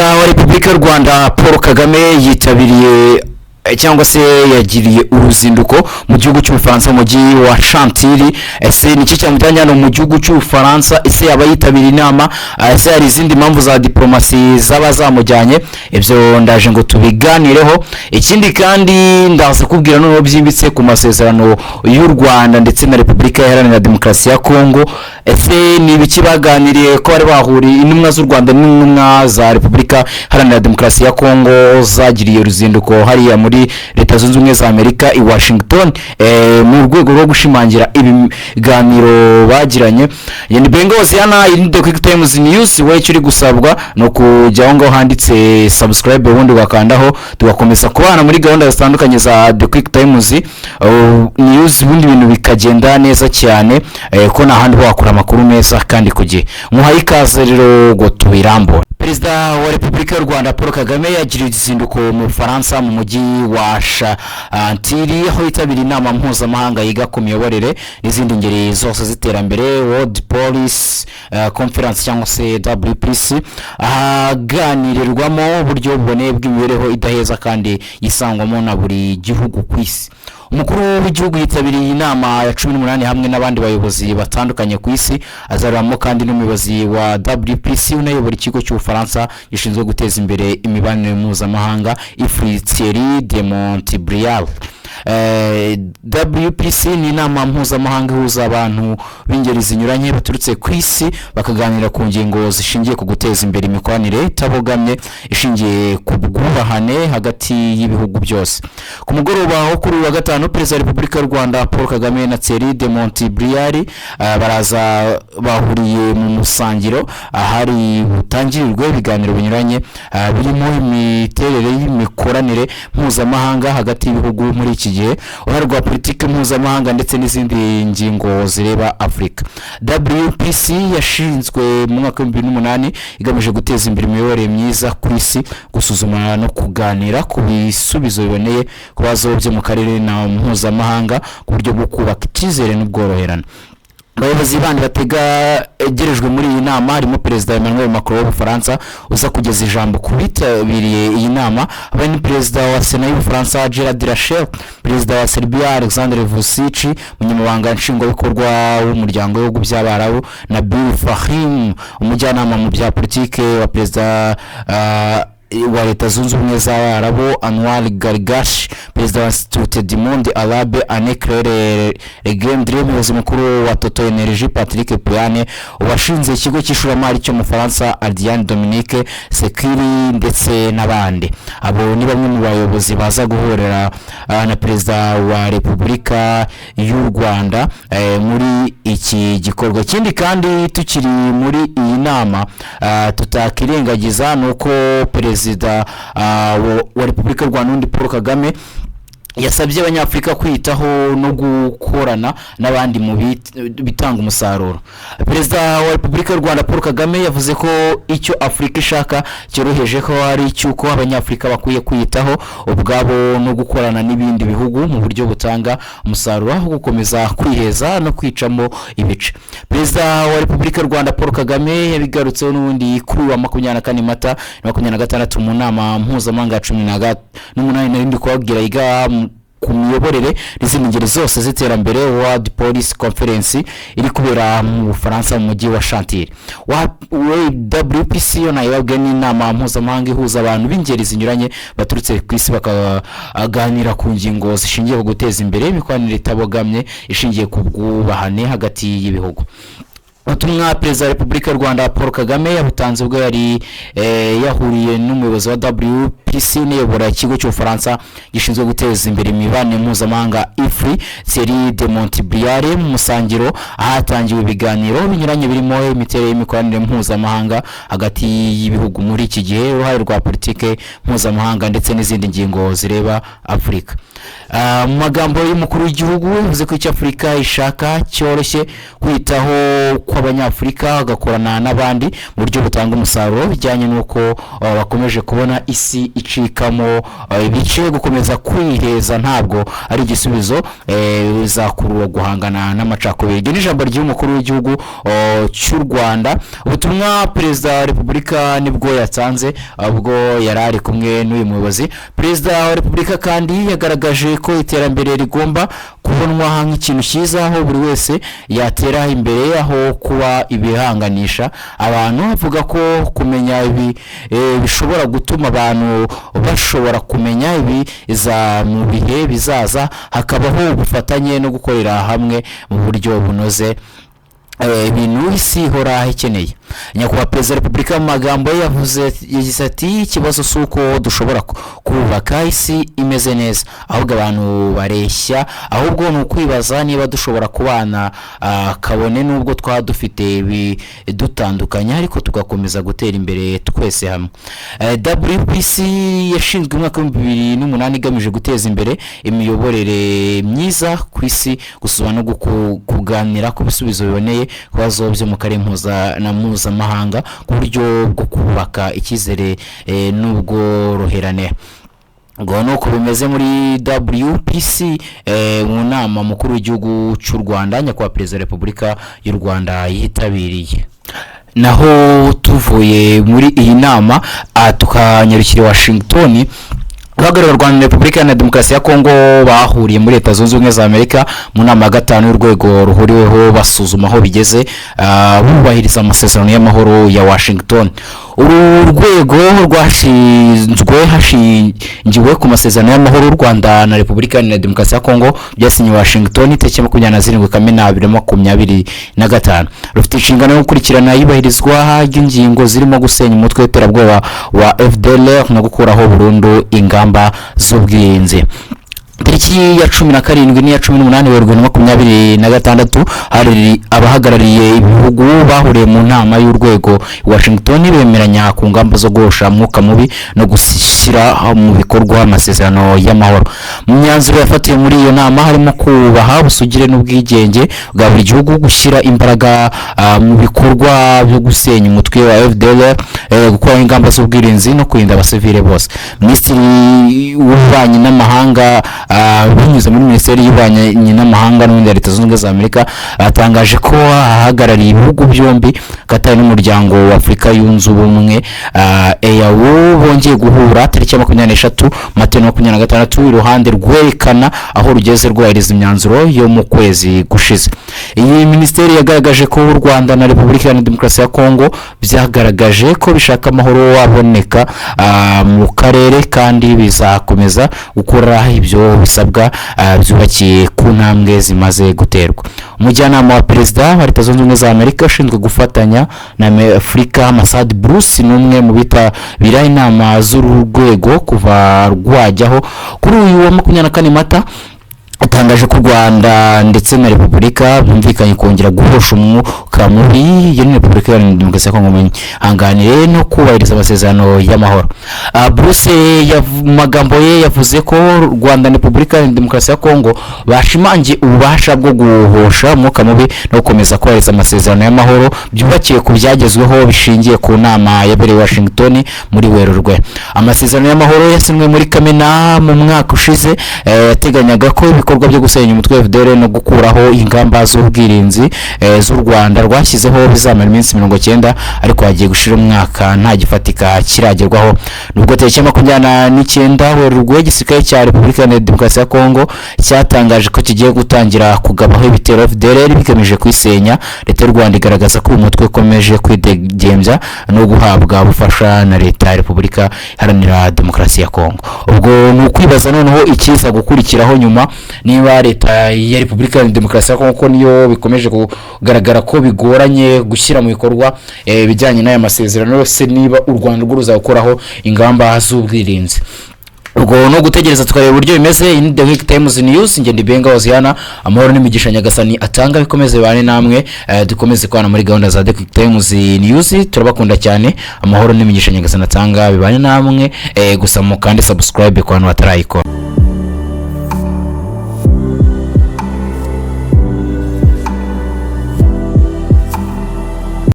Perezida wa Repubulika y'u Rwanda Paul Kagame yitabiriye cyangwa se yagiriye uruzinduko mu gihugu cy'Ubufaransa mu mujyi wa Chantilly. Ese niki cyamujyanye hano mu gihugu cy'Ubufaransa? Ese yaba yitabiriye inama? Ese hari izindi mpamvu za diplomasi zabazamujyanye? Ibyo ndaje ngo tubiganireho. Ikindi kandi ndaza kubwira no byimbitse ku masezerano y'u Rwanda ndetse na Repubulika Iharanira Demokarasi ya Kongo. Ese ni ibiki baganiriye ko bari bahuriye intumwa z'u Rwanda n'intumwa za Repubulika Iharanira Demokarasi ya Kongo zagiriye uruzinduko hariya muri Leta Zunze Ubumwe za Amerika i Washington mu rwego rwo gushimangira ibiganiro bagiranye. Yeni Bengozi yana irinde Quick Times News, we cyuri gusabwa no kujya ngo handitse subscribe ubundi wakandaho tugakomeza kubana muri gahunda zitandukanye za The Quick Times News, ubundi ibintu bikagenda neza cyane ko nahandi wakura amakuru meza kandi kugiye muhaye ikaze rero go tubirambo. Perezida wa Repubulika y'u Rwanda Paul Kagame yagiriye izinduko mu Faransa mu mujyi wa Chantilly aho yitabiriye inama mpuzamahanga yiga ku miyoborere n'izindi ngeri zose z'iterambere World Policy Conference cyangwa se WPC, ahaganirirwamo uburyo buboneye bw'imibereho idaheza kandi yisangwamo na buri gihugu ku isi. Umukuru w'igihugu yitabiriye inama ya 18 hamwe n'abandi bayobozi batandukanye ku isi, azaramo kandi n'umuyobozi wa WPC unayobora ikigo cy'Ubufaransa gishinzwe guteza imbere imibanire mpuzamahanga Thierry de Montbrial. WPC ni inama mpuzamahanga ihuza abantu b'ingeri zinyuranye baturutse ku isi bakaganira ku ngingo zishingiye ku guteza imbere imikoranire itabogamye ishingiye ku bwubahane hagati y'ibihugu byose. Ku mugoroba wo kuri wa gatanu, Perezida wa Repubulika y'u Rwanda Paul Kagame na Thierry de Montbrial baraza bahuriye mu musangiro ahari butangirirwe ibiganiro binyuranye birimo imiterere y'imikoranire mpuzamahanga hagati y'ibihugu muri iki gihe, uruhare rwa politiki mpuzamahanga ndetse n'izindi ngingo zireba Afurika. WPC yashinzwe mu mwaka wa 2008 igamije guteza imbere imiyoborere myiza ku isi, gusuzuma no kuganira ku bisubizo biboneye ku bibazo byo mu karere na mpuzamahanga ku buryo bwo kubaka icyizere n'ubworoherane. Abayobozi bandi bategerejwe muri iyi nama harimo Perezida Emmanuel Macron w'Ubufaransa uza kugeza ijambo ku bitabiriye iyi nama, abari ni Perezida wa Sena y'Ubufaransa Gerard Rachel, Perezida wa Serbia Alexander Vučić, umunyamabanga nshingwabikorwa w'umuryango w'ibihugu by'Abarabu Nabil Fahim, umujyanama mu bya politike wa Perezida wa Leta Zunze Ubumwe z'Abarabu Anwar Gargash, Perezida wa Institut du Monde Arabe Anne Claire Legendre, umuyobozi mukuru wa Total Energy Patrick Pouyanné, ubashinze ikigo cy'ishoramari cyo mu Faransa Ardian Dominique Sekiri ndetse n'abandi. Abo ni bamwe mu bayobozi baza guhorera na Perezida wa Repubulika y'u Rwanda muri iki gikorwa. Ikindi kandi tukiri muri iyi nama tutakirengagiza nuko Perezida wa Repubulika y'u Rwanda Paul Kagame yasabye abanyafrika kwitaho no gukorana n'abandi mu bitanga umusaruro. Perezida wa Repubulika y'u Rwanda Paul Kagame yavuze ko icyo Afrika ishaka cyoroheje ko ari cyuko abanyafrika bakwiye kwitaho ubwabo no gukorana n'ibindi bihugu mu buryo butanga umusaruro aho gukomeza kwiheza no kwicamo ibice. Perezida wa Repubulika y'u Rwanda Paul Kagame yabigarutseho n'ubundi kuri wa 24 Mata 2026 mu nama mpuzamahanga 18 narindi kubabwira iga ku miyoborere n'izindi ngeri zose z'iterambere World Policy Conference iri kubera mu Bufaransa mu mujyi wa Chantilly. WPC yababwiye n'inama mpuzamahanga ihuza abantu b'ingeri zinyuranye baturutse ku isi bakaganira ku ngingo zishingiye ku guteza imbere imikoranire itabogamye ishingiye ku bwubahane hagati y'ibihugu. Ubutumwa Perezida wa Repubulika y'u Rwanda Paul Kagame yabutanze ubwo yari yahuriye n'umuyobozi wa WPC n'uyobora ikigo cy'Ubufaransa gishinzwe guteza imbere imibanire mpuzamahanga Thierry de Montbrial mu musangiro ahatangiwe ibiganiro binyuranye birimo imiterere y'imikoranire mpuzamahanga hagati y'ibihugu muri iki gihe, uruhare rwa politike mpuzamahanga ndetse n'izindi ngingo zireba Afurika. mu magambo y'umukuru w'igihugu yavuze ko icyo Afurika ishaka cyoroshye kwitaho kw'abanyafurika bagakorana n'abandi mu buryo butanga umusaruro bijyanye n'uko bakomeje kubona isi icikamo ibice gukomeza kwiheza ntabwo ari igisubizo bizakurura guhangana n'amacakubiri. Iryo ni ijambo ry'umukuru w'igihugu cy'u Rwanda. Ubutumwa perezida wa Repubulika nibwo yatanze ubwo yari ari kumwe n'uyu muyobozi. Perezida wa Repubulika kandi yagaragaje ko iterambere rigomba kubonwa nk'ikintu cyiza aho buri wese yatera imbere aho kuba ibihanganisha abantu. Avuga ko kumenya ibi bishobora gutuma abantu bashobora kumenya ibi mu bihe bizaza hakabaho ubufatanye no gukorera hamwe mu buryo bunoze ibintu isi ihora ikeneye. Nyakubahwa perezida wa Repubulika mu magambo yagize ati ikibazo si uko dushobora kubaka isi imeze neza ahubwo abantu bareshya, ahubwo ni ukwibaza niba dushobora kubana kabone n'ubwo twaba dufite dutandukanye ariko tugakomeza gutera imbere twese hamwe. WPC yashinzwe umwaka wa 2008 igamije guteza imbere imiyoborere myiza ku isi, gusuzuma no kuganira ku bisubizo biboneye ku bibazo byo mu karere mpuzamahanga ku buryo bwo kubaka icyizere n'ubworoherane. ngo nuko bimeze muri WPC mu nama mukuru w'igihugu cy'u Rwanda nyakubahwa perezida wa Repubulika y'u Rwanda yitabiriye. Naho tuvuye muri iyi nama tukanyarukira Washington, abahagarariye Rwanda Repubulika na Demokarasi ya Kongo bahuriye muri Leta Zunze Ubumwe za Amerika mu nama ya 5 y'urwego ruhuriweho basuzuma aho bigeze bubahiriza amasezerano y'amahoro ya Washington. Uru rwego hashingiwe ku masezerano y'amahoro y'u Rwanda na Repubulika na Demokarasi ya Kongo byasinyiwe Washington tariki 27 Kamena 2025. Rufite inshingano yo gukurikirana ibahirizwa ry'ingingo zirimo gusenya umutwe w'iterabwoba wa FDLR no gukuraho burundu ingamba z'ubwirinzi. Tariki ya 17 n'iya 18 Werurwe 2026 hari abahagarariye ibihugu bahuriye mu nama y'urwego Washington bemeranya ku ngamba zo guhosha mwuka mubi no gushyira mu bikorwa amasezerano y'amahoro. Mu myanzuro yafatiwe muri iyo nama harimo kubaha ubusugire n'ubwigenge bwa buri gihugu, gushyira imbaraga mu bikorwa byo gusenya umutwe wa FDLR, gukora ingamba z'ubwirinzi no kurinda abasivile bose. Minisitiri w'ububanyi n'amahanga binyuze muri Minisiteri y'Ububanyi n'Amahanga n'ubundi ya Leta Zunze Ubumwe za Amerika atangaje ko ahagarariye ibihugu byombi Qatar n'umuryango wa Afurika yunze ubumwe EAU bongeye guhura tariki ya 23 Mata 2026 iruhande rwerekana aho rugeze rwahiriza imyanzuro yo mu kwezi gushize. Iyi minisiteri yagaragaje ko u Rwanda na Repubulika ya Demokarasi ya Kongo byagaragaje ko bishaka amahoro waboneka mu karere kandi bizakomeza gukora ibyo bisabwa byubakiye ku ntambwe zimaze guterwa. Umujyanama wa perezida wa Leta Zunze Ubumwe za Amerika ushinzwe gufatanya na Afurika Masad Bruce n'umwe mu bitabira inama z'uru rwego kuva rwajyaho kuri uyu wa 24 Mata atangaje ko Rwanda ndetse na Repubulika bumvikanye kongera guhosha umwuka mubi ya Repubulika ya Demokarasi ya Kongo mu hanganire no kubahiriza amasezerano y'amahoro. Bruce magambo ye yavuze ko Rwanda na Repubulika ya Demokarasi ya Kongo bashimangiye ububasha bwo guhosha umwuka mubi no gukomeza kubahiriza amasezerano y'amahoro byubakiye ku byagezweho bishingiye ku nama yabereye Washington muri Werurwe. Amasezerano y'amahoro yasinwe muri Kamena mu mwaka ushize yateganyaga ko ibikorwa byo gusenya umutwe wa FDLR no gukuraho ingamba z'ubwirinzi z'u Rwanda rwashyizeho bizamara iminsi 90 ariko hagiye gushira umwaka nta gifatika kiragerwaho. Nubwo tariki ya 29 Werurwe igisirikare cya Repubulika ya Demokarasi ya Kongo cyatangaje ko kigiye gutangira kugabaho ibitero FDLR bigamije kwisenya, Leta y'u Rwanda igaragaza ko umutwe ukomeje kwidegembya no guhabwa ubufasha na Leta ya Repubulika Iharanira Demokarasi ya Kongo. Ubwo ni ukwibaza noneho ikiza gukurikiraho nyuma niba Leta ya Repubulika ya Demokarasi ya Kongo niyo bikomeje kugaragara ko bigoranye gushyira mu bikorwa bijyanye n'aya masezerano yose, niba u Rwanda rwo ruzakoraho ingamba z'ubwirinzi. Ubwo no gutegereza tukareba uburyo bimeze. In the Week Times News ngende Benga Oziana, amahoro n'imigisha Nyagasani atanga bikomeze bane namwe dukomeze kwana muri gahunda za The Week Times News. Turabakunda cyane, amahoro n'imigisha Nyagasani atanga bibane namwe gusa mukande subscribe kwa bantu batarayikora.